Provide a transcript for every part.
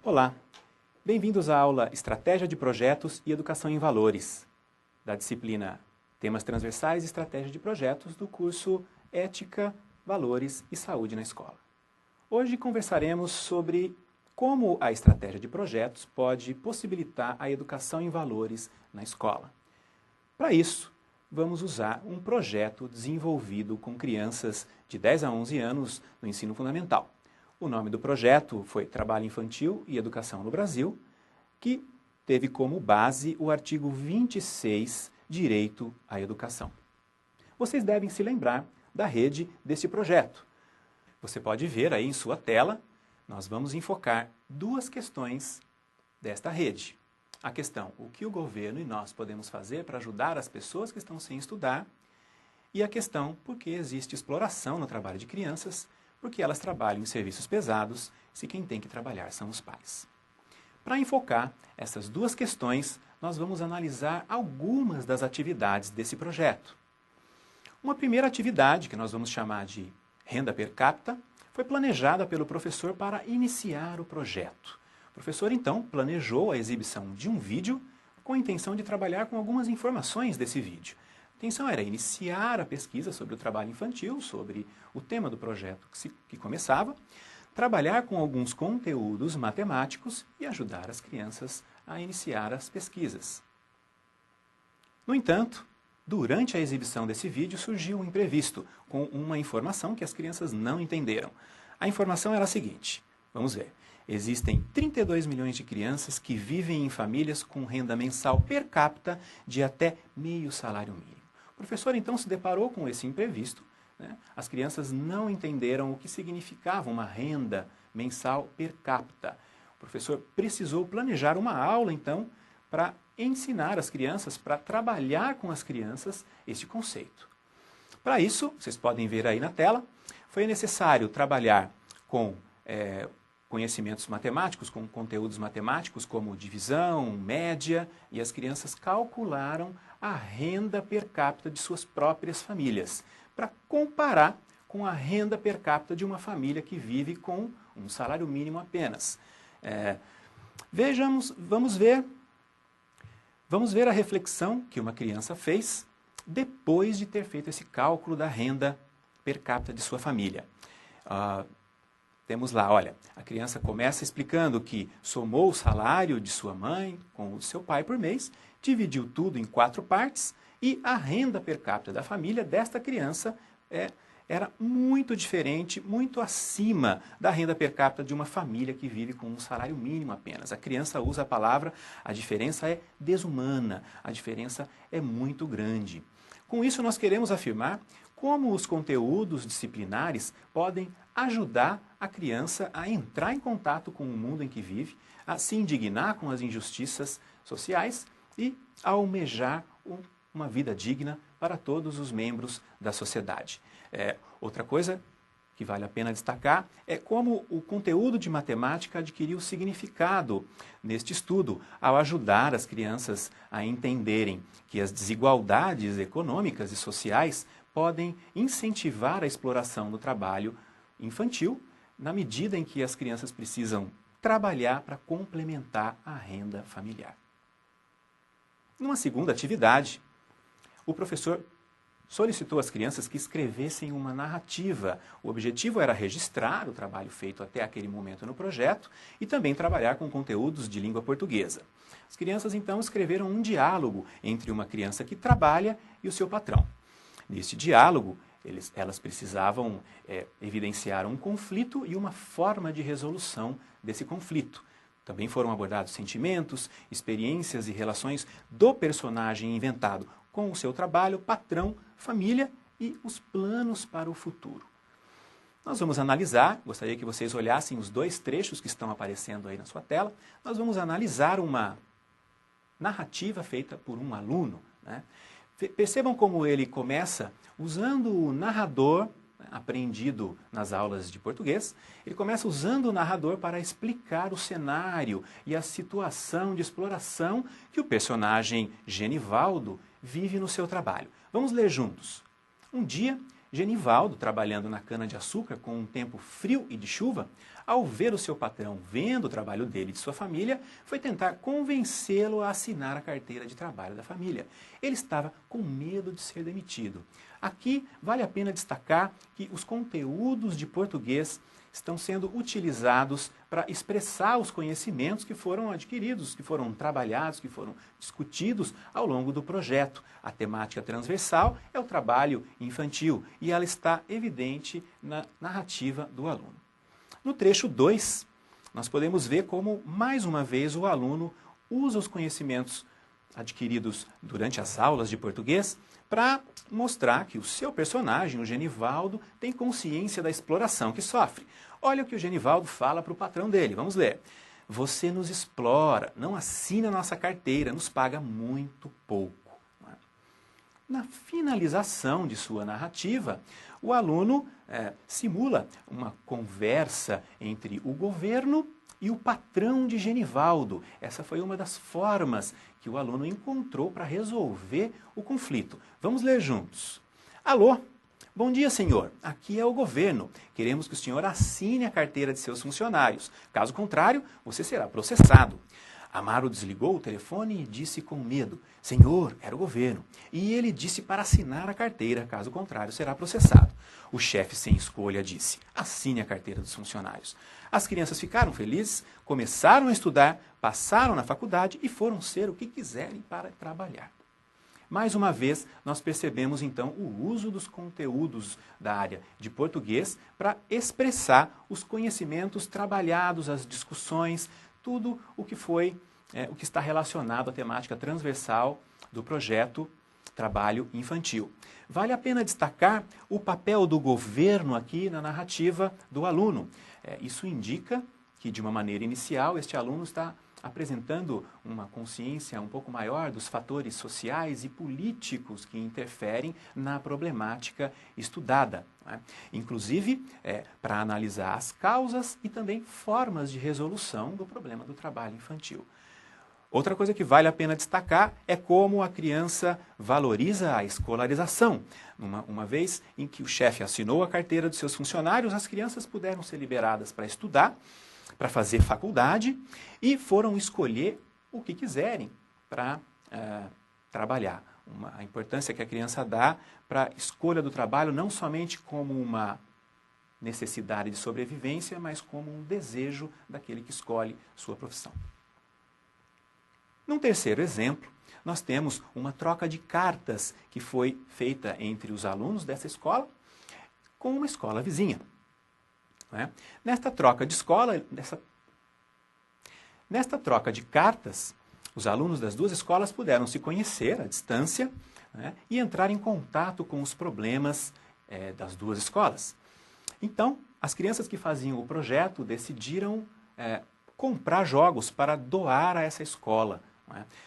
Olá, bem-vindos à aula Estratégia de Projetos e Educação em Valores, da disciplina Temas Transversais e Estratégia de Projetos do curso Ética, Valores e Saúde na Escola. Hoje conversaremos sobre como a estratégia de projetos pode possibilitar a educação em valores na escola. Para isso, vamos usar um projeto desenvolvido com crianças de 10 a 11 anos no ensino fundamental. O nome do projeto foi Trabalho Infantil e Educação no Brasil, que teve como base o artigo 26, Direito à Educação. Vocês devem se lembrar da rede deste projeto. Você pode ver aí em sua tela, nós vamos enfocar duas questões desta rede. A questão, o que o governo e nós podemos fazer para ajudar as pessoas que estão sem estudar, e a questão, por que existe exploração no trabalho de crianças, porque elas trabalham em serviços pesados, se quem tem que trabalhar são os pais. Para enfocar essas duas questões, nós vamos analisar algumas das atividades desse projeto. Uma primeira atividade, que nós vamos chamar de renda per capita, foi planejada pelo professor para iniciar o projeto. O professor, então, planejou a exibição de um vídeo com a intenção de trabalhar com algumas informações desse vídeo. A intenção era iniciar a pesquisa sobre o trabalho infantil, sobre o tema do projeto que começava, trabalhar com alguns conteúdos matemáticos e ajudar as crianças a iniciar as pesquisas. No entanto, durante a exibição desse vídeo surgiu um imprevisto, com uma informação que as crianças não entenderam. A informação era a seguinte, vamos ver. Existem 32 milhões de crianças que vivem em famílias com renda mensal per capita de até meio salário mínimo. O professor então se deparou com esse imprevisto, né? As crianças não entenderam o que significava uma renda mensal per capita. O professor precisou planejar uma aula então para ensinar as crianças, para trabalhar com as crianças este conceito. Para isso, vocês podem ver aí na tela, foi necessário trabalhar com conhecimentos matemáticos, com conteúdos matemáticos como divisão, média, e as crianças calcularam a renda per capita de suas próprias famílias, para comparar com a renda per capita de uma família que vive com um salário mínimo apenas. Vamos ver a reflexão que uma criança fez depois de ter feito esse cálculo da renda per capita de sua família. Temos lá, olha, a criança começa explicando que somou o salário de sua mãe com o de seu pai por mês, dividiu tudo em 4 partes e a renda per capita da família desta criança era muito diferente, muito acima da renda per capita de uma família que vive com um salário mínimo apenas. A criança usa a palavra, a diferença é desumana, a diferença é muito grande. Com isso, nós queremos afirmar como os conteúdos disciplinares podem ajudar a criança a entrar em contato com o mundo em que vive, a se indignar com as injustiças sociais e a almejar uma vida digna para todos os membros da sociedade. Outra coisa que vale a pena destacar é como o conteúdo de matemática adquiriu significado neste estudo, ao ajudar as crianças a entenderem que as desigualdades econômicas e sociais podem incentivar a exploração do trabalho infantil, na medida em que as crianças precisam trabalhar para complementar a renda familiar. Numa segunda atividade, o professor solicitou às crianças que escrevessem uma narrativa. O objetivo era registrar o trabalho feito até aquele momento no projeto e também trabalhar com conteúdos de língua portuguesa. As crianças então escreveram um diálogo entre uma criança que trabalha e o seu patrão. Neste diálogo, elas precisavam evidenciar um conflito e uma forma de resolução desse conflito. Também foram abordados sentimentos, experiências e relações do personagem inventado com o seu trabalho, patrão, família e os planos para o futuro. Nós vamos analisar, gostaria que vocês olhassem os 2 trechos que estão aparecendo aí na sua tela, nós vamos analisar uma narrativa feita por um aluno, né? Percebam como ele começa usando o narrador, aprendido nas aulas de português, ele começa usando o narrador para explicar o cenário e a situação de exploração que o personagem Genivaldo vive no seu trabalho. Vamos ler juntos. Um dia, Genivaldo, trabalhando na cana-de-açúcar com um tempo frio e de chuva, ao ver o seu patrão vendo o trabalho dele e de sua família, foi tentar convencê-lo a assinar a carteira de trabalho da família. Ele estava com medo de ser demitido. Aqui vale a pena destacar que os conteúdos de português estão sendo utilizados para expressar os conhecimentos que foram adquiridos, que foram trabalhados, que foram discutidos ao longo do projeto. A temática transversal é o trabalho infantil e ela está evidente na narrativa do aluno. No trecho 2, nós podemos ver como, mais uma vez, o aluno usa os conhecimentos adquiridos durante as aulas de português para mostrar que o seu personagem, o Genivaldo, tem consciência da exploração que sofre. Olha o que o Genivaldo fala para o patrão dele. Vamos ler. Você nos explora, não assina nossa carteira, nos paga muito pouco. Na finalização de sua narrativa, o aluno simula uma conversa entre o governo e o patrão de Genivaldo. Essa foi uma das formas que o aluno encontrou para resolver o conflito. Vamos ler juntos. Alô? Bom dia, senhor. Aqui é o governo. Queremos que o senhor assine a carteira de seus funcionários. Caso contrário, você será processado. Amaro desligou o telefone e disse com medo: Senhor, era o governo. E ele disse para assinar a carteira, caso contrário, será processado. O chefe sem escolha disse: assine a carteira dos funcionários. As crianças ficaram felizes, começaram a estudar, passaram na faculdade e foram ser o que quiserem para trabalhar. Mais uma vez, nós percebemos então o uso dos conteúdos da área de português para expressar os conhecimentos trabalhados, as discussões, tudo o que o que está relacionado à temática transversal do projeto Trabalho Infantil. Vale a pena destacar o papel do governo aqui na narrativa do aluno. Isso indica que, de uma maneira inicial, este aluno está apresentando uma consciência um pouco maior dos fatores sociais e políticos que interferem na problemática estudada, né? Inclusive, para analisar as causas e também formas de resolução do problema do trabalho infantil. Outra coisa que vale a pena destacar é como a criança valoriza a escolarização. Uma vez em que o chefe assinou a carteira dos seus funcionários, as crianças puderam ser liberadas para estudar, para fazer faculdade e foram escolher o que quiserem para trabalhar. A importância que a criança dá para a escolha do trabalho, não somente como uma necessidade de sobrevivência, mas como um desejo daquele que escolhe sua profissão. Num terceiro exemplo, nós temos uma troca de cartas que foi feita entre os alunos dessa escola com uma escola vizinha. Nesta troca de cartas, os alunos das duas escolas puderam se conhecer à distância, e entrar em contato com os problemas das duas escolas. Então, as crianças que faziam o projeto decidiram comprar jogos para doar a essa escola.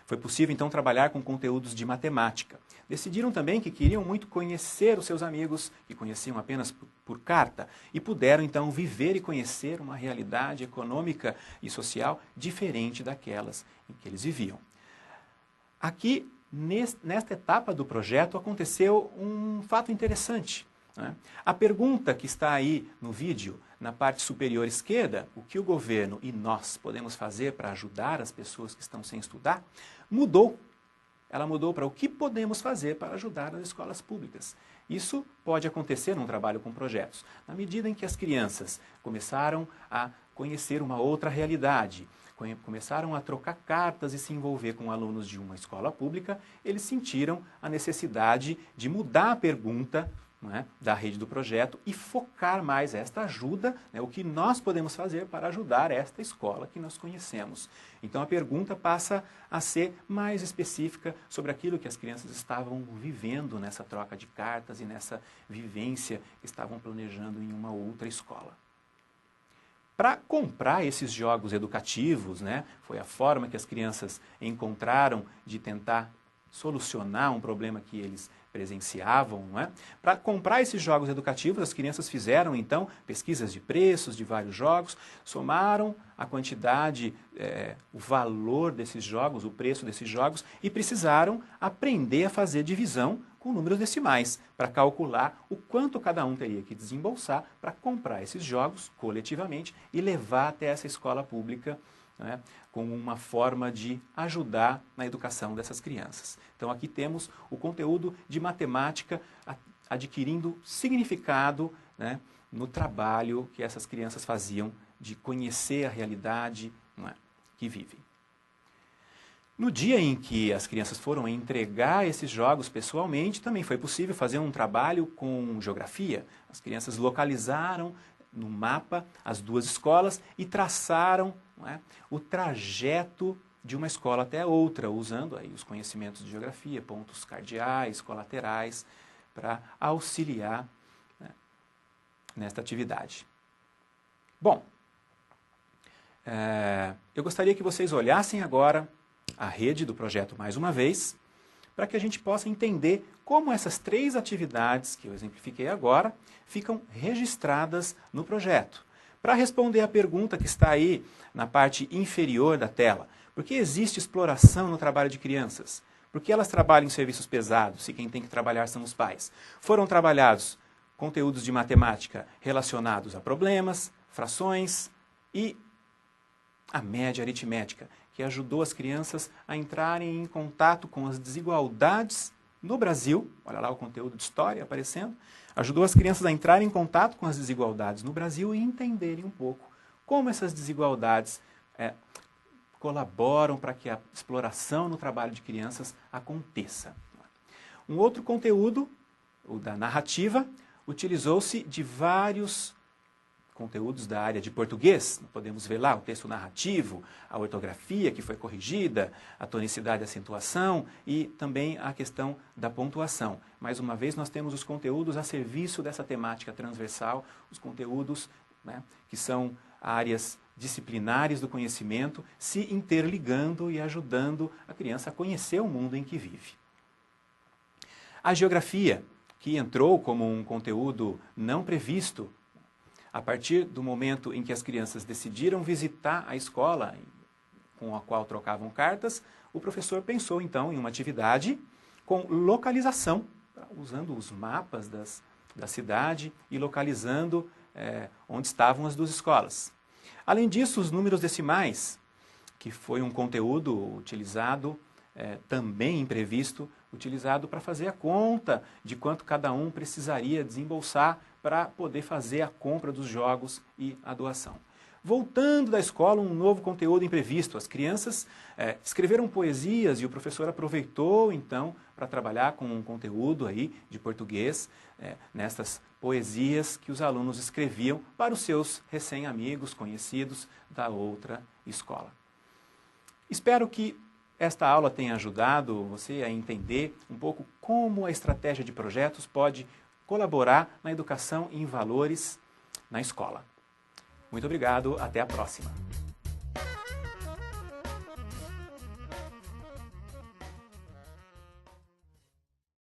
Foi possível, então, trabalhar com conteúdos de matemática. Decidiram também que queriam muito conhecer os seus amigos, que conheciam apenas por carta, e puderam, então, viver e conhecer uma realidade econômica e social diferente daquelas em que eles viviam. Aqui, nesta etapa do projeto, aconteceu um fato interessante. A pergunta que está aí no vídeo, na parte superior esquerda, o que o governo e nós podemos fazer para ajudar as pessoas que estão sem estudar, mudou. Ela mudou para o que podemos fazer para ajudar as escolas públicas. Isso pode acontecer num trabalho com projetos. Na medida em que as crianças começaram a conhecer uma outra realidade, começaram a trocar cartas e se envolver com alunos de uma escola pública, eles sentiram a necessidade de mudar a pergunta da rede do projeto e focar mais esta ajuda, o que nós podemos fazer para ajudar esta escola que nós conhecemos. Então a pergunta passa a ser mais específica sobre aquilo que as crianças estavam vivendo nessa troca de cartas e nessa vivência que estavam planejando em uma outra escola. Para comprar esses jogos educativos, foi a forma que as crianças encontraram de tentar solucionar um problema que eles presenciavam. Para comprar esses jogos educativos, as crianças fizeram, então, pesquisas de preços de vários jogos, somaram a quantidade, o valor desses jogos, o preço desses jogos, e precisaram aprender a fazer divisão com números decimais, para calcular o quanto cada um teria que desembolsar para comprar esses jogos coletivamente e levar até essa escola pública, né, como uma forma de ajudar na educação dessas crianças. Então aqui temos o conteúdo de matemática adquirindo significado, né, no trabalho que essas crianças faziam de conhecer a realidade, né, que vivem. No dia em que as crianças foram entregar esses jogos pessoalmente, também foi possível fazer um trabalho com geografia. As crianças localizaram no mapa as duas escolas e traçaram, não é, o trajeto de uma escola até outra, usando aí os conhecimentos de geografia, pontos cardeais, colaterais, para auxiliar, né, nesta atividade. Bom, eu gostaria que vocês olhassem agora a rede do projeto mais uma vez, para que a gente possa entender como essas 3 atividades que eu exemplifiquei agora ficam registradas no projeto. Para responder a pergunta que está aí na parte inferior da tela, por que existe exploração no trabalho de crianças? Por que elas trabalham em serviços pesados, se quem tem que trabalhar são os pais? Foram trabalhados conteúdos de matemática relacionados a problemas, frações e a média aritmética, que ajudou as crianças a entrarem em contato com as desigualdades no Brasil. Olha lá o conteúdo de história aparecendo. Ajudou as crianças a entrarem em contato com as desigualdades no Brasil e entenderem um pouco como essas desigualdades colaboram para que a exploração no trabalho de crianças aconteça. Um outro conteúdo, o da narrativa, utilizou-se de vários conteúdos da área de português. Podemos ver lá o texto narrativo, a ortografia que foi corrigida, a tonicidade e acentuação e também a questão da pontuação. Mais uma vez, nós temos os conteúdos a serviço dessa temática transversal, os conteúdos, né, que são áreas disciplinares do conhecimento, se interligando e ajudando a criança a conhecer o mundo em que vive. A geografia, que entrou como um conteúdo não previsto, a partir do momento em que as crianças decidiram visitar a escola com a qual trocavam cartas, o professor pensou então em uma atividade com localização, usando os mapas da cidade e localizando onde estavam as duas escolas. Além disso, os números decimais, que foi um conteúdo utilizado, também imprevisto, utilizado para fazer a conta de quanto cada um precisaria desembolsar para poder fazer a compra dos jogos e a doação. Voltando da escola, um novo conteúdo imprevisto. As crianças escreveram poesias e o professor aproveitou, então, para trabalhar com um conteúdo aí de português, nessas poesias que os alunos escreviam para os seus recém-amigos, conhecidos da outra escola. Espero que esta aula tenha ajudado você a entender um pouco como a estratégia de projetos pode colaborar na educação em valores na escola. Muito obrigado, até a próxima.